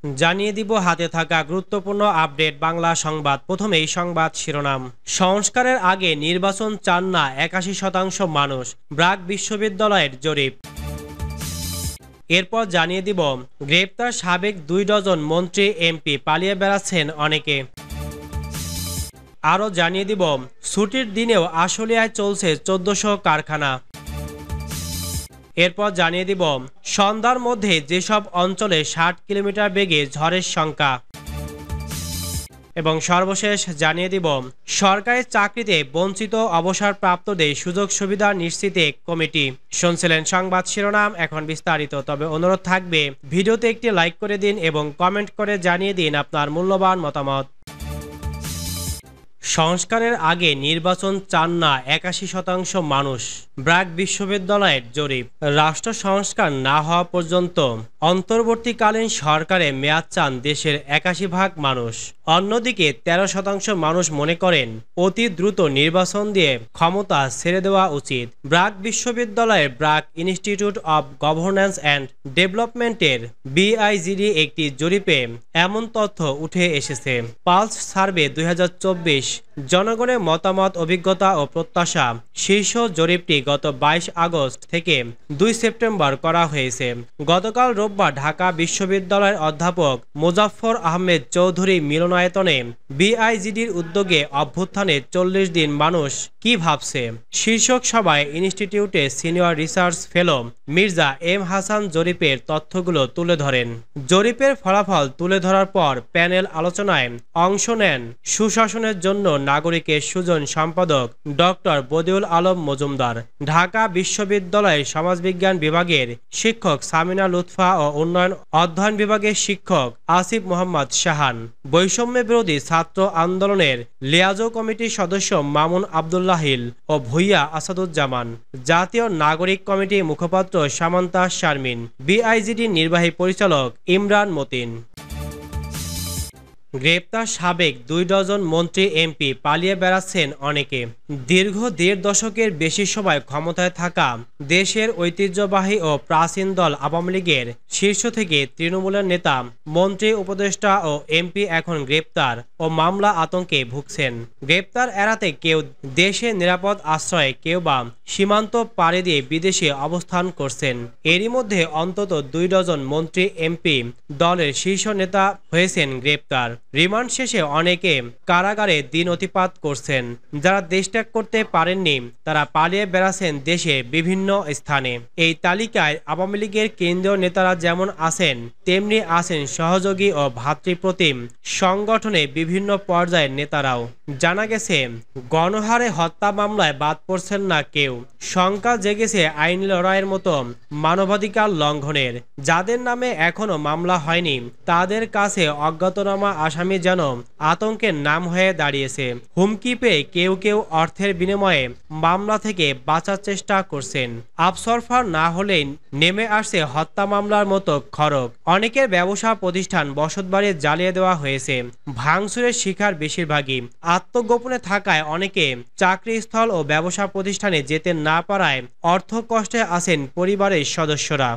জানিয়ে দিব হাতে থাকা গুরুত্বপূর্ণ আপডেট বাংলা সংবাদ। প্রথমেই সংবাদ শিরোনাম। সংস্কারের আগে নির্বাচন চান না ৮১% মানুষ, ব্র্যাক বিশ্ববিদ্যালয়ের জরিপ। এরপর জানিয়ে দিব গ্রেপ্তার সাবেক ২ ডজন মন্ত্রী এমপি, পালিয়ে বেড়াচ্ছেন অনেকে। আরও জানিয়ে দিব ছুটির দিনেও আশুলিয়ায় চলছে ১৪০০ কারখানা। এরপর জানিয়ে দিব সন্ধ্যার মধ্যে যেসব অঞ্চলে ৬০ কিলোমিটার বেগে ঝড়ের সংখ্যা। এবং সর্বশেষ জানিয়ে দিব সরকারি চাকরিতে বঞ্চিত অবসরপ্রাপ্তদের সুযোগ সুবিধা নিশ্চিতে কমিটি। শুনছিলেন সংবাদ শিরোনাম, এখন বিস্তারিত। তবে অনুরোধ থাকবে ভিডিওতে একটি লাইক করে দিন এবং কমেন্ট করে জানিয়ে দিন আপনার মূল্যবান মতামত। সংস্কারের আগে নির্বাচন চান না ৮১% মানুষ, ব্র্যাক বিশ্ববিদ্যালয়ের জরিপ। রাষ্ট্র সংস্কার না হওয়া পর্যন্ত অন্তর্বর্তীকালীন সরকারে মেয়াদ চান দেশের ৮১% মানুষ। অন্যদিকে ১৩% মানুষ মনে করেন অতি দ্রুত নির্বাচন দিয়ে ক্ষমতা ছেড়ে দেওয়া উচিত। ব্র্যাক বিশ্ববিদ্যালয়ের BRAC institute of governance and ডেভেলপমেন্টের BIGD একটি জরিপে এমন তথ্য উঠে এসেছে। পালস সার্ভে ২০২৪ জনগণের মতামত, অভিজ্ঞতা ও প্রত্যাশা শীর্ষ জরিপটি গত ২২ আগস্ট থেকে ২ সেপ্টেম্বর করা হয়েছে। গতকাল রোববার ঢাকা বিশ্ববিদ্যালয়ের অধ্যাপক মোজাফফর আহমেদ চৌধুরী মিলনায়তনে BIGDর উদ্যোগে অভ্যুত্থানে ৪০ দিন মানুষ কি ভাবছে শীর্ষক সভায় ইনস্টিটিউটের senior research fellow Mirza M Hasan জরিপের তথ্যগুলো তুলে ধরেন। জরিপের ফলাফল তুলে ধরার পর প্যানেল আলোচনায় অংশ নেন সুশাসনের জন্য নাগরিকের সুজন সম্পাদক ডক্টর বদিউল আলম মজুমদার, ঢাকা বিশ্ববিদ্যালয়ের সমাজবিজ্ঞান বিভাগের শিক্ষক সামিনা লুৎফা ও উন্নয়ন অধ্যয়ন বিভাগের শিক্ষক আসিফ মোহাম্মদ শাহান, বৈষম্য বিরোধী ছাত্র আন্দোলনের লিয়াজো কমিটির সদস্য মামুন আবদুল্লাহ হিল ও ভুইয়া আসাদুজ্জামান, জাতীয় নাগরিক কমিটির মুখপাত্র সামান্তা শারমিন, BIGD নির্বাহী পরিচালক ইমরান মতিন। গ্রেপ্তার সাবেক ২ ডজন মন্ত্রী এমপি, পালিয়ে বেড়াচ্ছেন অনেকে। দীর্ঘ ১.৫ দশকের বেশি সময় ক্ষমতায় থাকা দেশের ঐতিহ্যবাহী ও প্রাচীন দল আওয়ামী লীগের শীর্ষ থেকে তৃণমূলের নেতা, মন্ত্রী, উপদেষ্টা ও এমপি এখন গ্রেপ্তার ও মামলা আতঙ্কে ভুগছেন। গ্রেপ্তার এড়াতে কেউ দেশে নিরাপদ আশ্রয়ে, কেউ বা সীমান্ত পাড়ি দিয়ে বিদেশে অবস্থান করছেন। এরই মধ্যে অন্তত ২ ডজন মন্ত্রী এমপি দলের শীর্ষ নেতা হয়েছেন গ্রেপ্তার। রিমান্ড শেষে অনেকে কারাগারে দিন অতিপাত করছেন। যারা দেশ ত্যাগ করতে পারেননি তারা পালিয়ে বেড়াচ্ছেন দেশের বিভিন্ন স্থানে। এই তালিকায় আওয়ামী লীগের কেন্দ্রীয় নেতারা যেমন আছেন, তেমনি আছেন সহযোগী ও ভাতৃপ্রতিম সংগঠনে বিভিন্ন পর্যায়ের নেতারাও। জানা গেছে গণহারে হত্যা মামলায় বাদ পড়ছেন না কেউ। শঙ্কা জেগেছে আইনি লড়াইয়ের মতো মানবাধিকার লঙ্ঘনের। যাদের নামে এখনো মামলা হয়নি তাদের কাছে অজ্ঞাতনামা আসামি যেন আতঙ্কের নাম হয়ে দাঁড়িয়েছে। হুমকি পেয়ে কেউ কেউ অর্থের বিনিময়ে মামলা থেকে বাঁচার চেষ্টা করছেন। আফসরফা না হলেই নেমে আসছে হত্যা মামলার মতো খড়গ। অনেকের ব্যবসা প্রতিষ্ঠান, বসতবাড়ি জ্বালিয়ে দেওয়া হয়েছে। ভাঙচুরের শিকার বেশিরভাগই আত্মগোপনে থাকায় অনেকে চাকরিস্থল ও ব্যবসা প্রতিষ্ঠানে যেতে না পারায় অর্থ কষ্টে আছেন পরিবারের সদস্যরা।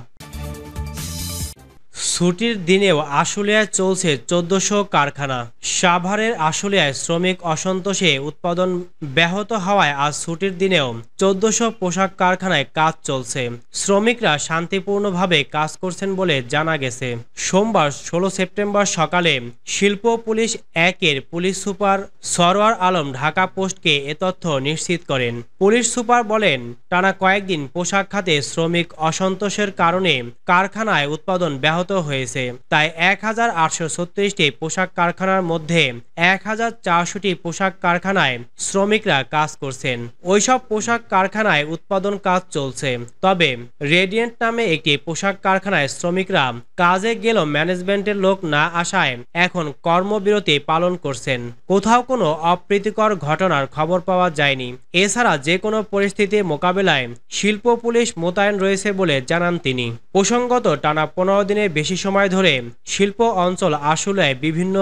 ছুটির দিনেও আশুলিয়ায় চলছে ১৪০০ কারখানা। সাভারের আশুলিয়ায় শ্রমিক অসন্তোষে উৎপাদন ব্যাহত হওয়ায় আজ ছুটির দিনেও ১৪০০ পোশাক কারখানায় কাজ চলছে। শ্রমিকরা শান্তিপূর্ণভাবে কাজ করছেন বলে জানা গেছে। সোমবার ১৬ সেপ্টেম্বর সকালে শিল্প পুলিশ ১-এর পুলিশ সুপার সরওয়ার আলম ঢাকা পোস্টকে এ তথ্য নিশ্চিত করেন। পুলিশ সুপার বলেন, টানা কয়েকদিন পোশাক খাতে শ্রমিক অসন্তোষের কারণে কারখানায় উৎপাদন ব্যাহত হয়েছে। তাই ১,৮৩৬টি পোশাক কারখানার মধ্যে ১,৪০০টি পোশাক কারখানায় শ্রমিকরা কাজ করছেন। ওইসব পোশাক কারখানায় উৎপাদন কাজ চলছে। তবে রেডিয়েন্ট নামে একটি পোশাক কারখানায় শ্রমিকরা কাজে গেলেও ম্যানেজমেন্টের লোক না আসায় এখন কর্মবিরতি পালন করছেন। কোথাও কোনো অপ্রীতিকর ঘটনার খবর পাওয়া যায়নি। এছাড়া যে কোনো পরিস্থিতি মোকাবেলায় শিল্প পুলিশ মোতায়েন রয়েছে বলে জানান তিনি। প্রসঙ্গত, টানা ১৫ দিনের বেশি সময় ধরে শিল্প অঞ্চল আশুলিয়ায় বিভিন্ন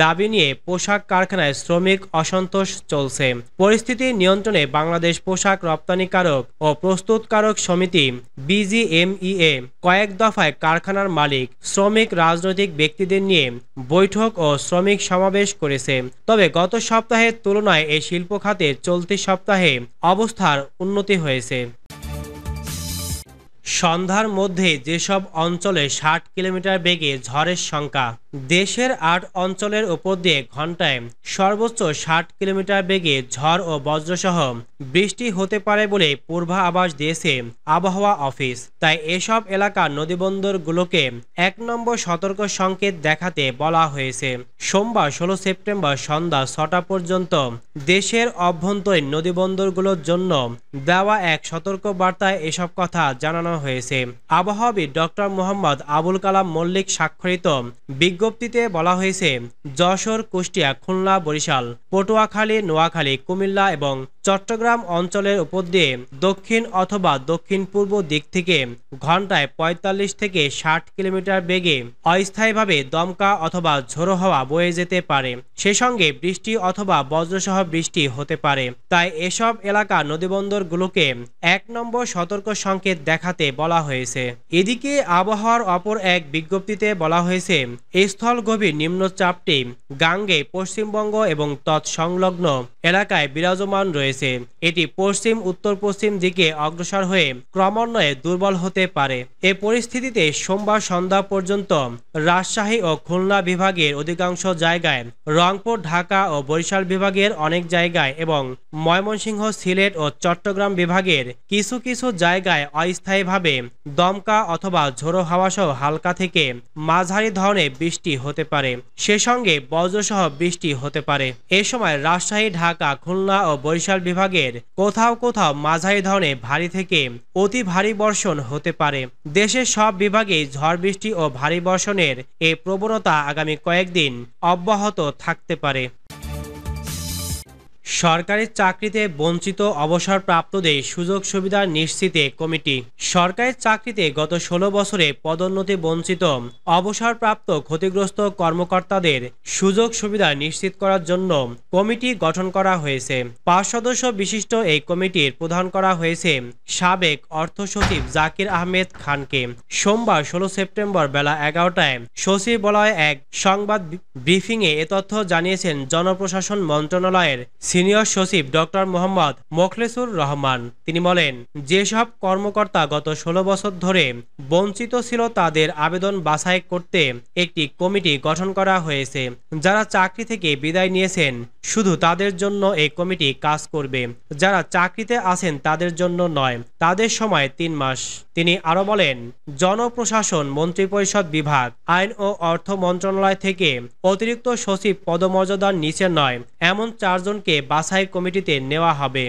দাবি নিয়ে পোশাক কারখানায় শ্রমিক অসন্তোষ চলছে। পরিস্থিতি নিয়ন্ত্রণে বাংলাদেশ পোশাক রপ্তানিকারক ও প্রস্তুতকারক সমিতি BGMEA কয়েক দফায় কারখানার মালিক সাংবাদিক, শ্রমিক, রাজনৈতিক ব্যক্তিদের নিয়ে বৈঠক ও শ্রমিক সমাবেশ করেছে। তবে গত সপ্তাহের তুলনায় এই শিল্প খাতে চলতি সপ্তাহে অবস্থার উন্নতি হয়েছে। সন্ধ্যার মধ্যে যেসব অঞ্চলে ৬০ কিলোমিটার বেগে ঝড়ের শঙ্কা। দেশের ৮ অঞ্চলের উপর দিয়ে ঘন্টায় সর্বোচ্চ ৬০ কিলোমিটার বেগে ঝড় ও বজ্রসহ বৃষ্টি হতে পারে বলে পূর্বাভাস দিয়েছে আবহাওয়া অফিস। তাই এসব এলাকার নদীবন্দরগুলোকে ১ নম্বর সতর্ক সংকেত দেখাতে বলা হয়েছে। সোমবার ১৬ সেপ্টেম্বর সন্ধ্যা ৬টা পর্যন্ত দেশের অভ্যন্তরীণ নদীবন্দরগুলোর জন্য দেওয়া এক সতর্ক বার্তায় এসব কথা জানানো হয়েছে। আবহাওয়াবিদ ডক্টর মোহাম্মদ আবুল কালাম মল্লিক স্বাক্ষরিত বিজ্ঞপ্তিতে বলা হয়েছে, যশোর, কুষ্টিয়া, খুলনা, বরিশাল, পটুয়াখালী, নোয়াখালী, কুমিল্লা এবং চট্টগ্রাম অঞ্চলের উপর দিয়ে দক্ষিণ অথবা দক্ষিণ পূর্ব দিক থেকে ঘন্টায় ৪৫ থেকে ৬০ কিলোমিটার বেগে অস্থায়ীভাবে দমকা অথবা ঝোড়ো হাওয়া বয়ে যেতে পারে। সে সঙ্গে বৃষ্টি অথবা বজ্রসহ বৃষ্টি হতে পারে। তাই এসব এলাকা নদীবন্দরগুলোকে ১ নম্বর সতর্ক সংকেত দেখাতে বলা হয়েছে। এদিকে আবহাওয়ার অপর এক বিজ্ঞপ্তিতে বলা হয়েছে, স্থল গভীর নিম্নচাপটি গাঙ্গে পশ্চিমবঙ্গ এবং তৎসংলগ্ন এলাকায় বিরাজমান রয়েছে। এটি পশ্চিম উত্তর পশ্চিম দিকে অগ্রসর হয়ে ক্রমান্বয়ে দুর্বল হতে পারে। এ পরিস্থিতিতে সোমবার সন্ধ্যা পর্যন্ত রাজশাহী ও খুলনা বিভাগের অধিকাংশ জায়গায়, রংপুর, ঢাকা ও বরিশাল বিভাগের অনেক জায়গায় এবং ময়মনসিংহ, সিলেট ও চট্টগ্রাম বিভাগের কিছু কিছু জায়গায় অস্থায়ীভাবে দমকা অথবা ঝোড়ো হাওয়াসহ হালকা থেকে মাঝারি ধরনের বৃষ্টি হতে পারে। সে সঙ্গে বজ্রসহ বৃষ্টি হতে পারে। এ সময় রাজশাহী, ঢাকা, খুলনা ও বরিশাল বিভাগের কোথাও কোথাও মাঝারি ধরনের ভারী থেকে অতি ভারী বর্ষণ হতে পারে। দেশের সব বিভাগেই ঝড় বৃষ্টি ও ভারী বর্ষণের এই প্রবণতা আগামী কয়েকদিন অব্যাহত থাকতে পারে। সরকারি চাকরিতে বঞ্চিত অবসরপ্রাপ্তদের সুযোগ সুবিধা নিশ্চিতে কমিটি। সরকারি চাকরিতে গত ১৬ বছরে পদোন্নতি বঞ্চিত অবসরপ্রাপ্ত ক্ষতিগ্রস্ত কর্মকর্তাদের সুযোগ সুবিধা নিশ্চিত করার জন্য কমিটি গঠন করা হয়েছে। ৫ সদস্য বিশিষ্ট এই কমিটির প্রধান করা হয়েছে সাবেক অর্থ সচিব জাকির আহমেদ খানকে। সোমবার ১৬ সেপ্টেম্বর বেলা ১১টায় সচিবালয়ে এক সংবাদ ব্রিফিংয়ে এ তথ্য জানিয়েছেন জনপ্রশাসন মন্ত্রণালয়ের সিনিয়র সচিব ডক্টর মোহাম্মদ মোখলেসুর রহমান। তিনি বলেন, যেসব কর্মকর্তা গত ১৬ বছর ধরে বঞ্চিত ছিল তাদের আবেদন বাছাই করতে একটি কমিটি গঠন করা হয়েছে। যারা চাকরি থেকে বিদায় নিয়েছেন শুধু তাদের জন্য এই কমিটি কাজ করবে। যারা চাকরিতে আছেন তাদের জন্য নয়, তাদের সময় ৩ মাস। তিনি আরো বলেন, জনপ্রশাসন মন্ত্রিপরিষদ বিভাগ, আইন ও অর্থ মন্ত্রণালয় থেকে অতিরিক্ত সচিব পদমর্যাদার নিচে নয় এমন ৪ জনকে বাছাই কমিটিতে নেওয়া হবে।